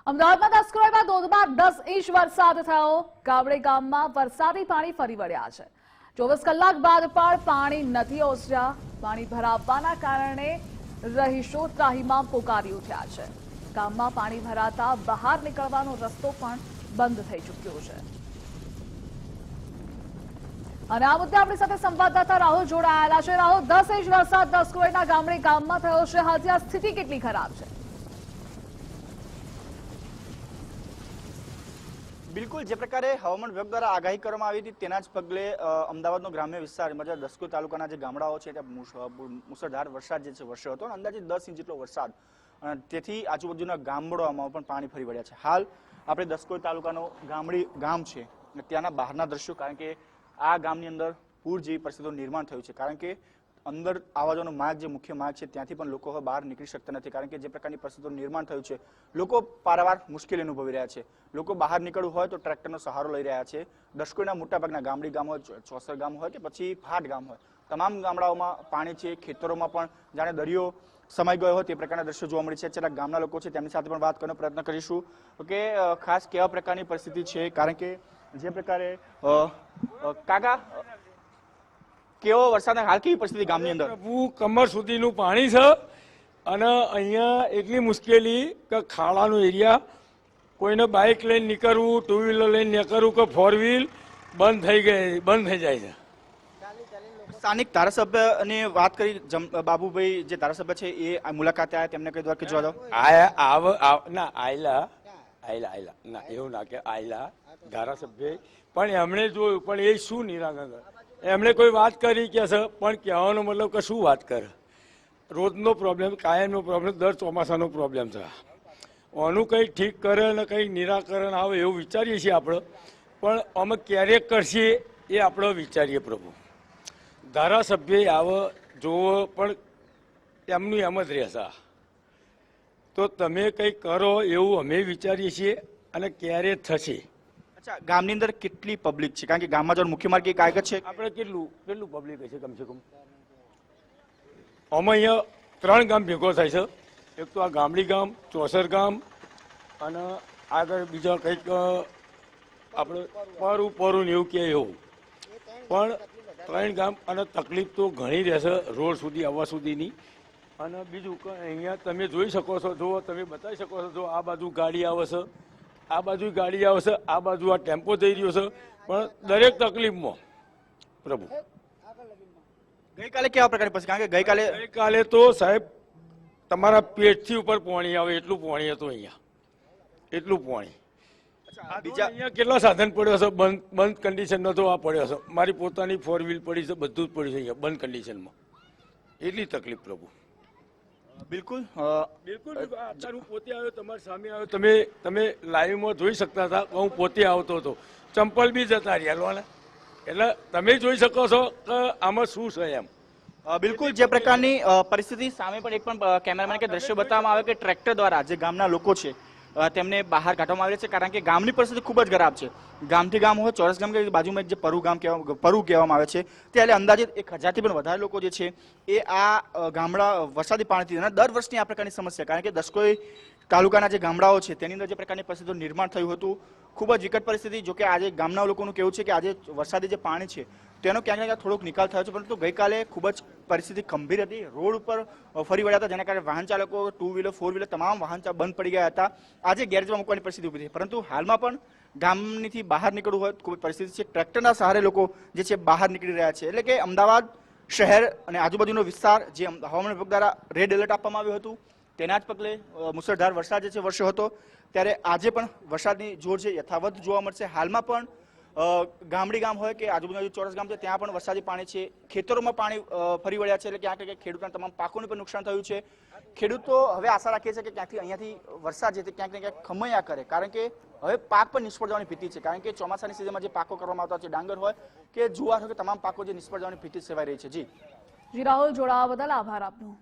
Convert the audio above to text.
અમદાવાદમાં દસક્રોયમાં ધોધમાર 10 ઇંચ વરસાદ થયો। ગાવડે ગામમાં વરસાદી પાણી ફરી વળ્યા છે। 24 કલાક બાદ પણ પાણી નથી ઓસર્યા। પાણી ભરાવાના કારણે રહીશો ત્રાહિમામ પોકારી ઉઠ્યા છે। ગામમાં પાણી ભરાતા બહાર નીકળવાનો રસ્તો પણ બંધ થઈ ચૂક્યો છે। અને આ મુદ્દે આપણી સાથે સંવાદદાતા રાહુલ જોડાયેલા છે। રાહુલ, 10 ઇંચ વરસાદ દસક્રોયના ગામડે ગામમાં થયો છે। હાલ ત્યાં સ્થિતિ કેટલી ખરાબ છે? બિલકુલ જે પ્રકારે હવામાન વિભાગ દ્વારા આગાહી કરવામાં આવી હતી તેના જ પગલે અમદાવાદનો ગ્રામ્ય વિસ્તાર દસક્રોય તાલુકાના જે ગામડાઓ છે ત્યાં મુસળધાર વરસાદ જે છે વરસ્યો હતો અને અંદાજે 10 ઇંચ જેટલો વરસાદ, તેથી આજુબાજુના ગામડાઓમાં પણ પાણી ફરી વળ્યા છે। હાલ આપણે દસક્રોય તાલુકાનો ગામ છે ત્યાંના બહારના દ્રશ્યો, કારણ કે આ ગામની અંદર પૂર જેવી પરિસ્થિતિનું નિર્માણ થયું છે, કારણ કે અંદર આવવા જવાનો માર્ગ જે મુખ્ય માર્ગ છે ત્યાંથી પણ લોકો હવે બહાર નીકળી શકતા નથી, કારણ કે જે પ્રકારની પરિસ્થિતિનું નિર્માણ થયું છે લોકો પારાવાર મુશ્કેલી અનુભવી રહ્યા છે। લોકો બહાર નીકળવું હોય તો ટ્રેક્ટરનો સહારો લઈ રહ્યા છે। દસક્રોયના મોટાભાગના ગામડી ગામ હોય, ચોસર ગામ હોય કે પછી ફાટ ગામ હોય, તમામ ગામડાઓમાં પાણી છે। ખેતરોમાં પણ જાણે દરિયો સમાઈ ગયો હોય તે પ્રકારના દ્રશ્યો જોવા મળે છે। કેટલાક ગામના લોકો છે તેમની સાથે પણ વાત કરવાનો પ્રયત્ન કરીશું કે ખાસ કેવા પ્રકારની પરિસ્થિતિ છે, કારણ કે જે પ્રકારે કાકા કેવો વરસાદ હાલ કેવી પરિસ્થિતિ ગામની અંદર? કમર સુધીનું પાણી છે અને અહીંયા એટલી મુશ્કેલી કે ખાડાનો એરિયા, કોઈને બાઇક લઈને નીકળવું, ટુ વ્હીલર લઈને નીકળવું કે ફોર વ્હીલ બંધ થઈ જાય છે। સ્થાનિક ધારાસભ્યની વાત કરી, બાબુભાઈ જે ધારાસભ્ય છે એ મુલાકાતે આવ્યા, તેમને કહી દો કે જો ના આયલા ના એવું ના કે આયલા ધારાસભ્ય, પણ એમણે જોયું પણ એ શું નિરાકરણ, એમણે કોઈ વાત કરી કે છે પણ કહેવાનો મતલબ કે શું વાત કરે? રોજનો પ્રોબ્લેમ, કાયમનો પ્રોબ્લેમ, દર ચોમાસાનો પ્રોબ્લેમ છે। આનું કંઈક ઠીક કરે અને કંઈક નિરાકરણ આવે એવું વિચારીએ છીએ આપણે, પણ અમે ક્યારેક કરશે એ આપણે વિચારીએ પ્રભુ। ધારાસભ્ય આવે જોવો પણ એમનું એમ જ રહેશે, તો તમે કંઈક કરો એવું અમે વિચારીએ છીએ અને ક્યારે થશે। ગામની અંદર કેટલી પબ્લિક છે, કારણ કે ગામમાં જો મુખ્ય માર્ગ એક આગળ છે, આપણે કેટલું પબ્લિક હશે કમસે કમ? અમે અહીંયા 3 ગામ ભેગો થાય છે। એક તો આ ગામડી ગામ, ચોસર ગામ અને આગળ બીજા કંઈક આપણે પરું ને એવું કે એવું, પણ 3 ગામ અને તકલીફ તો ઘણી રહેશે રોડ સુધી આવવા સુધીની। અને બીજું કે અહીંયા તમે જોઈ શકો છો, જો તમે બતાવી શકો છો, જો આ બાજુ ગાડી આવે છે, આ બાજુ ગાડી આવશે, આ બાજુ આ ટેમ્પો જઈ રહ્યો છે, પણ દરેક તકલીફમાં પ્રભુ। ગઈકાલે કેવા પ્રકારની પરિસ્થિતિ? કારણ કે ગઈકાલે તો સાહેબ તમારા પેટથી ઉપર પાણી આવે એટલું પાણી હતું અહીંયા, એટલું પાણી। બીજા અહીંયા કેટલા સાધન પડ્યો છે બંધ કન્ડિશનમાં, તો આ પડ્યો છે, મારી પોતાની 4 વ્હીલ પડી છે, બધું જ પડ્યું છે અહીંયા બંધ કન્ડિશનમાં, એટલી તકલીફ પ્રભુ। બિલકુલ અત્યારે હું પોતે આવ્યો, તમારી સામે આવ્યો, તમે લાઈવમાં જોઈ શકતા હતા, હું પોતે આવતો હતો, ચંપલ બી જતા રહ્યા, એટલે તમે જોઈ શકો છો કે આમાં શું છે એમ। બિલકુલ જે પ્રકારની પરિસ્થિતિ સામે પણ એક પણ કેમેરામેન કે દ્રશ્ય બતાવવામાં આવે કે ટ્રેક્ટર દ્વારા જે ગામના લોકો છે તેમને બહાર કાઢવામાં આવે છે, કારણ કે ગામની પરિસ્થિતિ ખૂબ જ ખરાબ છે। ગામથી ગામ હોય, ચોરસ ગામ કે બાજુમાં જે પરુ કહેવામાં આવે છે, ત્યારે અંદાજિત 1000થી પણ વધારે લોકો જે છે એ આ ગામડા વરસાદી પાણીથી, અને દર વર્ષની આ પ્રકારની સમસ્યા, કારણ કે દસક્રોય તાલુકાના જે ગામડાઓ છે તેની અંદર જે પ્રકારની પરિસ્થિતિનું નિર્માણ થયું હતું, ખૂબ જ વિકટ પરિસ્થિતિ। જો કે આજે ગામના લોકોનું કહેવું છે કે આજે વરસાદી જે પાણી છે તેનો ક્યાંક ને ક્યાંક થોડોક નિકાલ થયો છે, પરંતુ ગઈકાલે ખૂબ જ પરિસ્થિતિ ગંભીર હતી। રોડ ઉપર ફરી વળ્યા હતા, જેના કારણે વાહન ચાલકો, 2 વ્હીલર 4 વ્હીલર તમામ વાહન બંધ પડી ગયા હતા। આજે ગેરેજમાં મૂકવાની પરિસ્થિતિ ઊભી થઈ, પરંતુ હાલમાં પણ ગામથી બહાર નીકળવું હોય કોઈ પરિસ્થિતિ છે। ટ્રેક્ટરના સહારે લોકો જે છે બહાર નીકળી રહ્યા છે, એટલે કે અમદાવાદ શહેર અને આજુબાજુનો વિસ્તાર જે હવામાન વિભાગ દ્વારા રેડ એલર્ટ આપવામાં આવ્યું હતું તેના જ પગલે મુસળધાર વરસાદ જે છે વરસ્યો હતો, ત્યારે આજે પણ વરસાદની જોર છે યથાવત જોવા મળશે। હાલમાં પણ ગામડી ગામ હોય કે આજુબાજુ ચોરસ ગામ છે ત્યાં પણ વરસાદી પાણી છે, ખેતરોમાં પાણી ફરી વળ્યા છે, એટલે ક્યાંક ક્યાંક ખેડૂતોના તમામ પાકોને પણ નુકસાન થયું છે। ખેડૂતો હવે આશા રાખે છે કે ક્યાંકથી અહીંયાથી વરસાદ છે તે ક્યાંક ને ક્યાંક ખમૈયા કરે, કારણ કે હવે પાક પણ નિષ્ફળ જવાની ભીતિ છે, કારણ કે ચોમાસાની સિઝનમાં જે પાકો કરવામાં આવતા છે, ડાંગર હોય કે જુવાર હોય કે તમામ પાકો જે નિષ્ફળ જવાની ભીતિ સેવાઈ રહી છે। જી રાહુલ, જોડાવા બદલ આભાર આપનો।